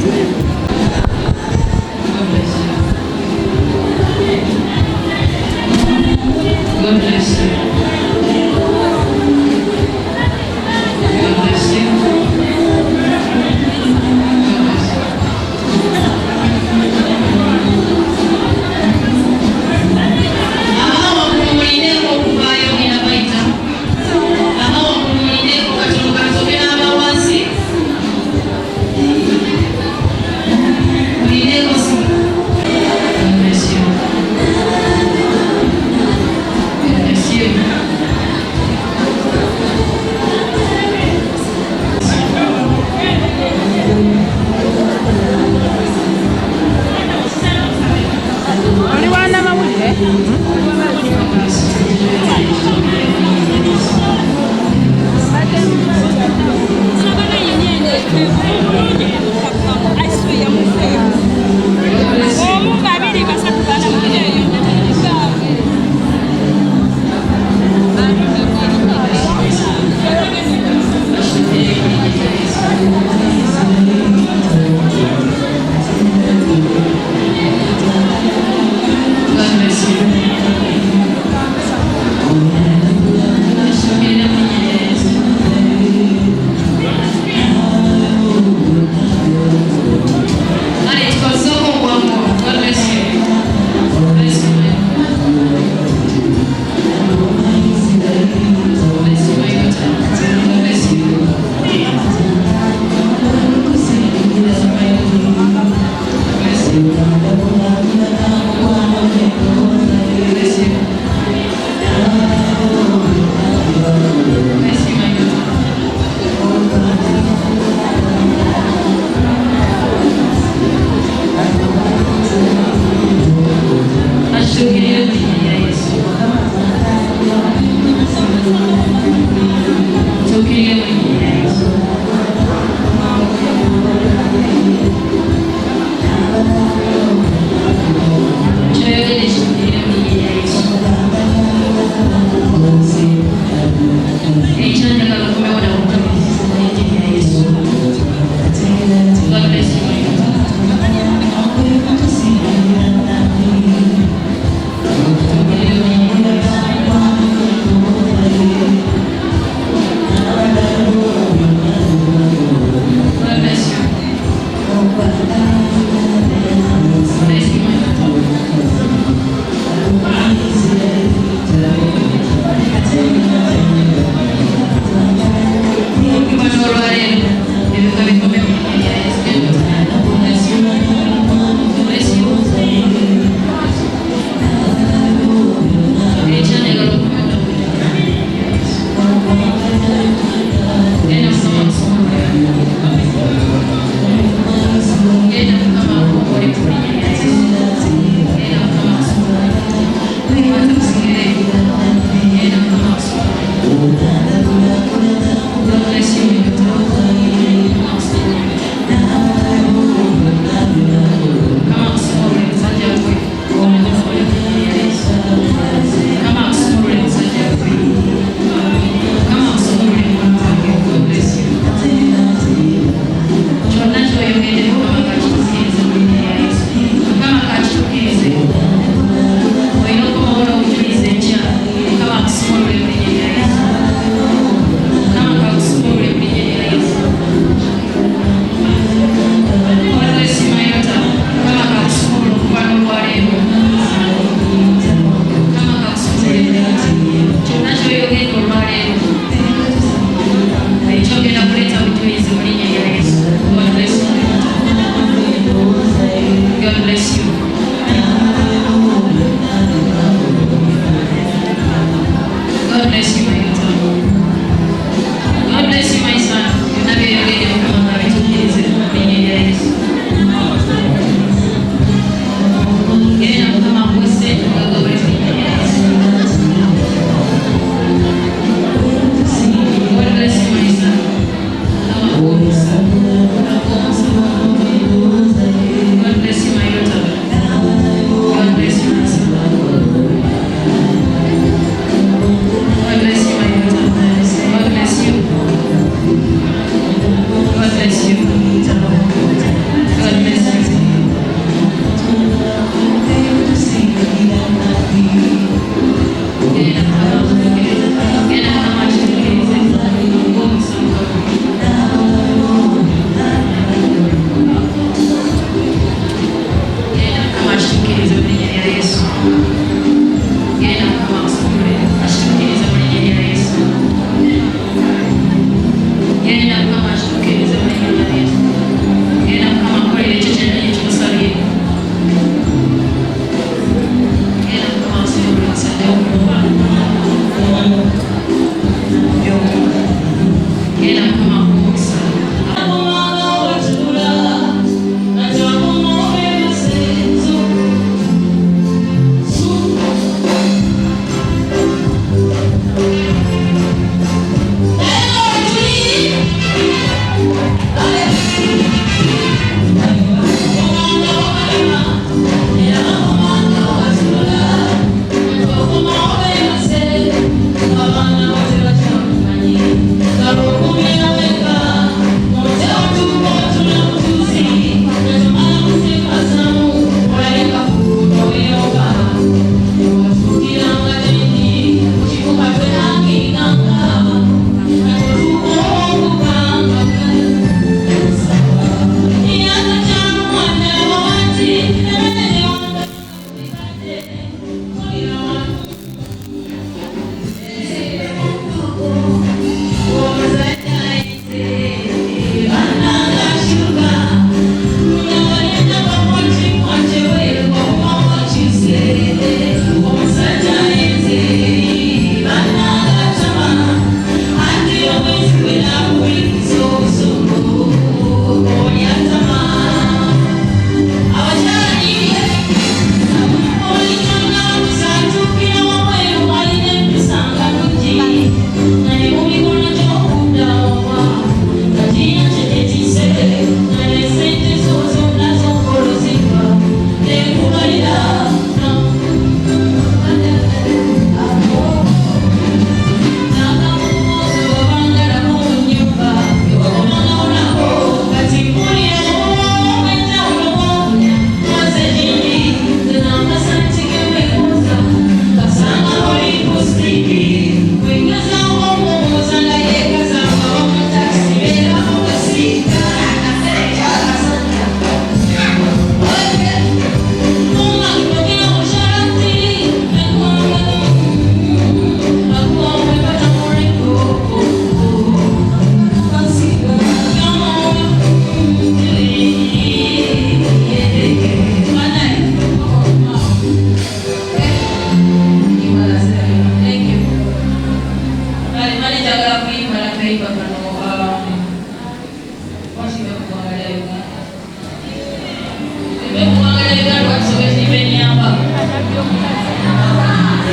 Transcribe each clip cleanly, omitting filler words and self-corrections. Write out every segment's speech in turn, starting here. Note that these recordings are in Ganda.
God bless you. God bless you.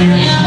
Thank you.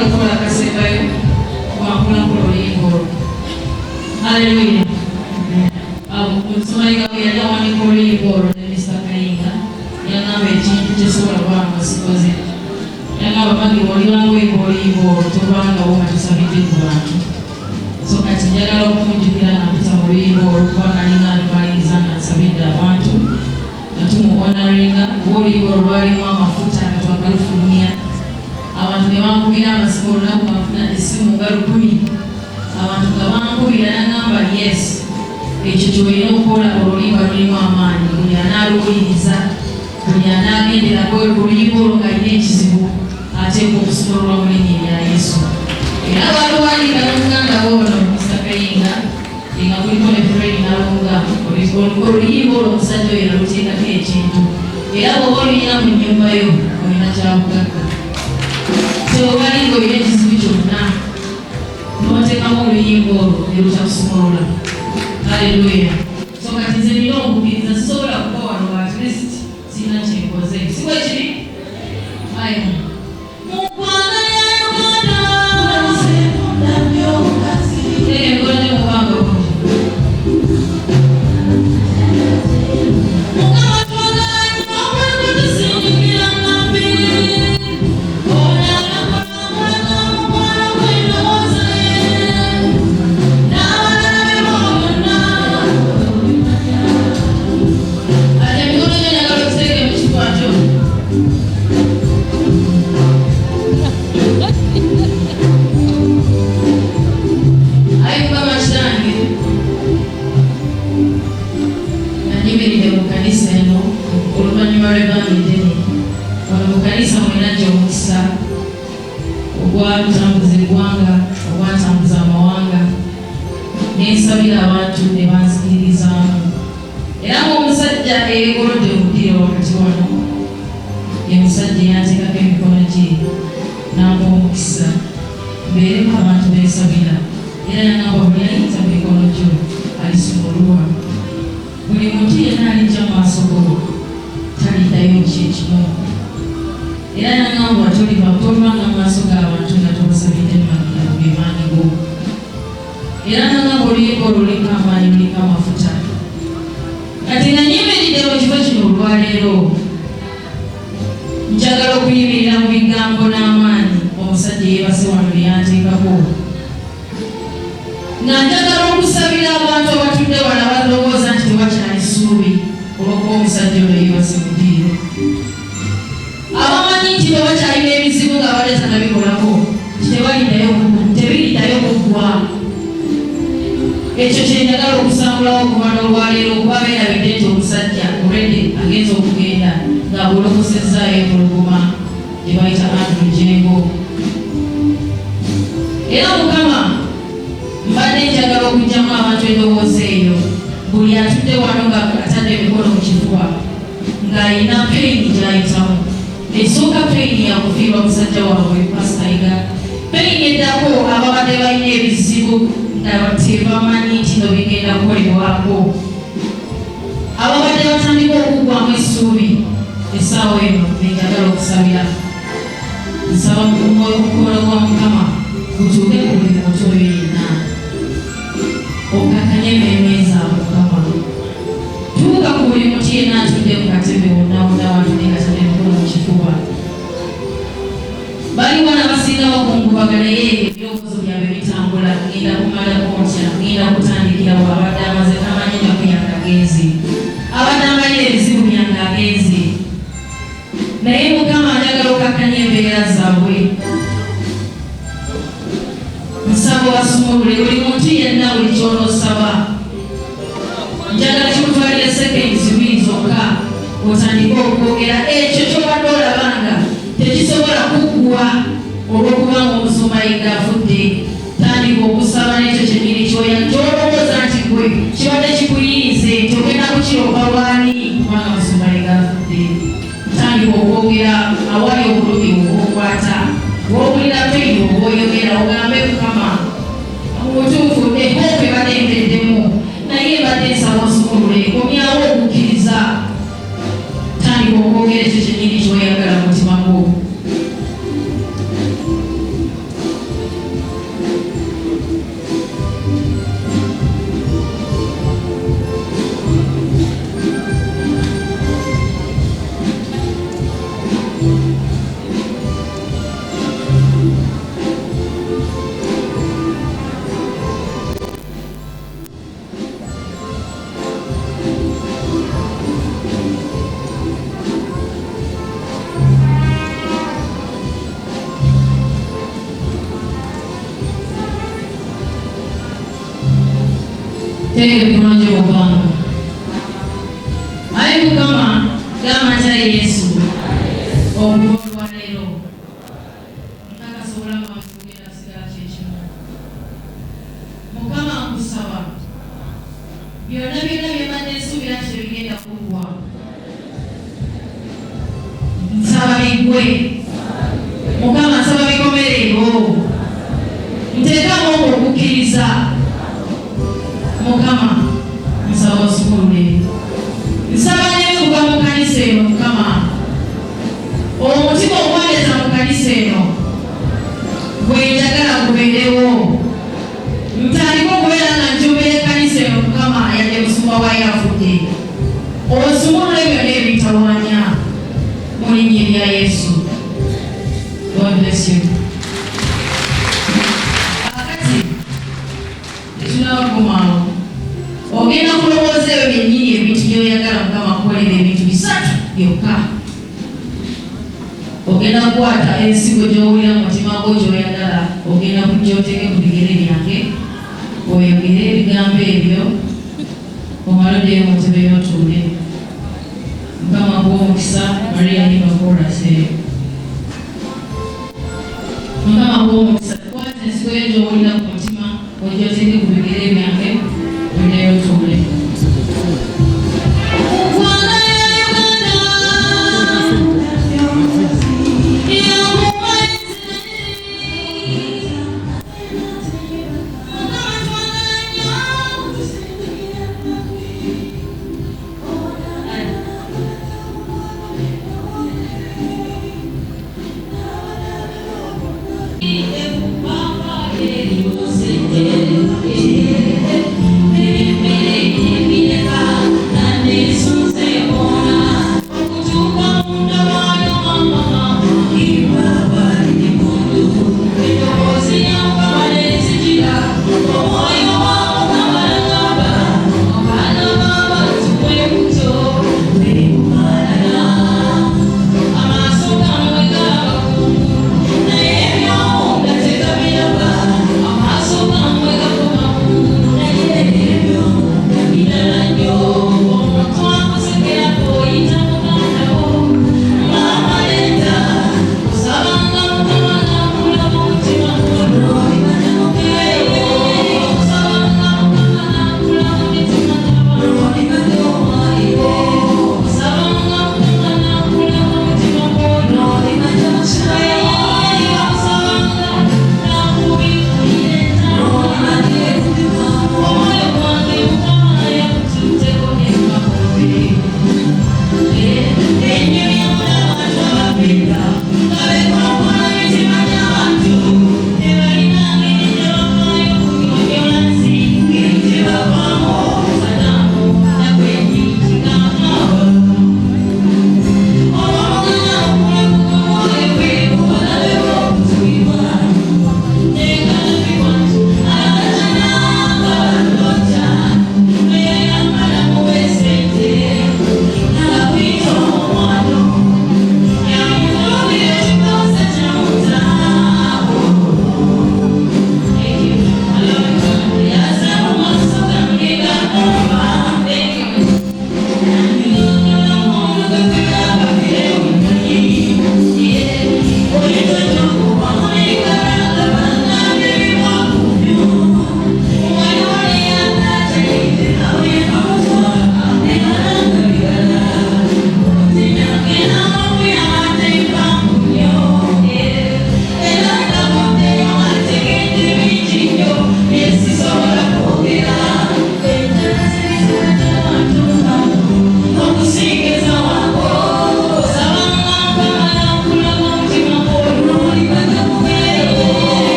lukola kasembayo wampulampula oluyimba. Haleluya. Omusomayi gawe yali awanika oluyimba olwo ne Mr. Kayinga yagamba ekintu kyesobola kubanga sikoze. Yagamba bangi bw'olirango oluyimba olwo tobangawo nga tusabidde ku bantu. So kati njagala okumujjukira nga mpita mu luyimba olwo kubanga alinga alimaliriza nga nsabidde abantu nga tumuhonoringa kuba oluyimba olwo lwalimu amafuta nga twagalufulumya. Abantu ne bankubira amasimu olunaku bafuna essimu nga 10. Abantu nga bankubira nagamba yes, ekyo kyolina okukola oluyimba lulimu amaanyi. Buli anaaluwuliriza, buli anaagenderako oluyimba olwo nga alina ekizibu ateeka okusumululwa mu linnya erya Yesu. Era baluwandiika n'omuganda ono Mr. Kayinga nga kuliko ne Fred Nalunga oluyimba olwo omusajja oyo yaluteekako ekintu. Era bw'oba oluyina mu nnyumba yo olina kyabugagga. Tewali ng'olina ekizibu kyonna n'oteekamu oluyimba olwo ne lutakusumulula. Haleluya. So kati nze nina okukiriza sisobola kuba wano at least sina kyenkoze. Si bwe kiri? Ayo. Ogwatambuza eggwanga, ogwatambuza amawanga, n'ensabira abantu ne banzikiririzaamu. Era ng'omusajja eyeegolodde obuddire wakati wano ye musajja eyanteekako emikono gye n'ampa omukisa mbeereko abantu beesabira. Era yagamba buli ayita mu mikono gyo alisumululwa. Buli muntu yenna alijja mu maaso go taliddayo kyekimu. Era nagamba tolibanga mu maaso g'abantu nga tobasabidde mu maanyi go. Era nagamba oluyimba oluliko amaanyi luliko amafuta. Kati nga nyimiridde mu kifo kino olwaleero njagala okuyimirira mu bigambo n'amaanyi omusajja yeebase wano bye yanteekako. Nga njagala okusabira abantu abatudde wano abalowooza nti tewakyali ssuubi olw'okuba omusajja oyo yeebase mu ddiiro. Abamanyi nti tewakyalina ebizibu nga baleta nabikolako tebiriddayo kuggwa. Ekyo kyenjagala okusangulawo okuva n'olwaleero okuba beerabidde nti omusajja olwedde agenza okugenda ng'abulokosezaayo empologoma gye bayita Andrew Jengo. Era Mukama mbadde njagala okugyamu abantu endowooza eyo. Buli atudde wano nga atadde emikono mu kifuba ng'alina peyini gy'ayitamu. Esooka peyini yakufiirwa musajja waabwe Pastor. Peyini eddako ababadde balina ebizibu nga tebamanyi nti no bigenda kukolebwako. Ababadde batandika okuggwamu essuubi essaawa eno benjagala okusabira. Nsaba omwoyo omukono gwa Mukama gutuuke ku buli muntu oyo yenna. Okakkanya emmeeme zaabwe Mukama. Tuuka ku buli muntu yenna atudde mu katebe wonna watudde nga atadde emikono mu kifuba. Baliwo n'abasinga bakungubagala naye ebirowoozo byabwe bitambula. Ngenda kumalako ntya, ngenda kutandikira abadde amaze tamanyi nnaku yange agenze, abadde amanyi ebizibu byange agenze. Naye Mukama njagala okakkanya embeera zaabwe. Nsaba wasumulule buli muntu yenna buli ky'onoosaba. Njagala kimutwalire sekendi 2 zokka otandike okwogera ekyo ky'obadde olabanga tekisobola kuggwa olw'okubanga omusumbayi ng'afudde. Tandika okusaba n'ekyo kyennyini ky'olowooza nti gwe kibadde kikuyiize nti ogenda kukiroopa lwani kubanga omusumbayi ng'afudde. Tandika okwogera awali obulumi obwokwata. W'owulira peyini oba oyogera ogambe Mukama obutuufu ehoope ebadde empeddemu naye ebadde nsaba osumulule komyawo okukkiriza. Tandika okwogera ekyo kyennyini ky'oyagala mu mutima gwo. Tege kunonje obanga. Ayi Mukama gama cha Yesu. Obukodo wa lero. Ntakasobola kwakugenda sigala kyekyo. Mukama nkusaba. Byonna byebadde nsuubira nti bigenda kuggwa. Nsaba biggwe. Mukama nsaba bikomerero. Nteekamu okukkiriza. Mukama nsaba osumulule. Nsaba n'ebivuga mu kanisa eno Mukama. Omutima ogwaleza mu kanisa eno gwe njagala gubeerewo. Ntandika okubeera nga njombera ekkanisa eno Mukama yadde musumba wayo afudde. Osumulule byonna ebitawaanya mu linnya erya Yesu. God bless you. Akati tetunabakomaawo. Ogenda kulowooza ebyo byennyini ebintu by'oyagala Mukama kukolera ebintu bisatu byokka. Ogenda kukwata ensigo gy'owulira mu mutima gwo gy'oyagala, ogenda kujja oteeke ku bigere byange, oyogere ebigambo ebyo, omala oddeyo mu ntebe y'otuule. Mukama gw'omukisa, Maria ni bakorasi eyo. Mukama gw'omukisa, kwata ensigo yo gy'owulira ku mutima, ojja oteeke ku bigere byange, oddeyo otuule.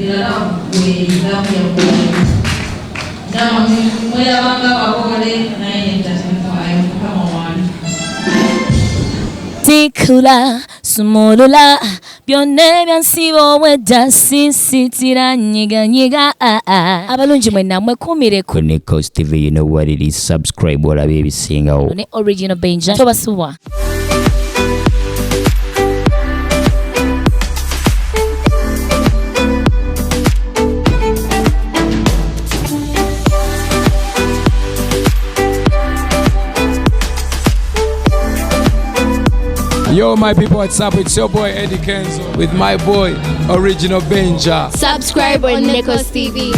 Ila we ilamu ya kwa Dama mwela wanga wakogale na yenye mtasimfayo kama wani Tikula sumolula byonne byansibo wedda sisitira nyiga abalungi mwenna mwekumire ku Nikos TV. You know what it is. Subscribe olabe ebisingawo. ne Original Benja tobasuwa. Yo, my people, what's up? It's your boy Eddie Kenzo with my boy Original Benja. Subscribe on Nikos TV.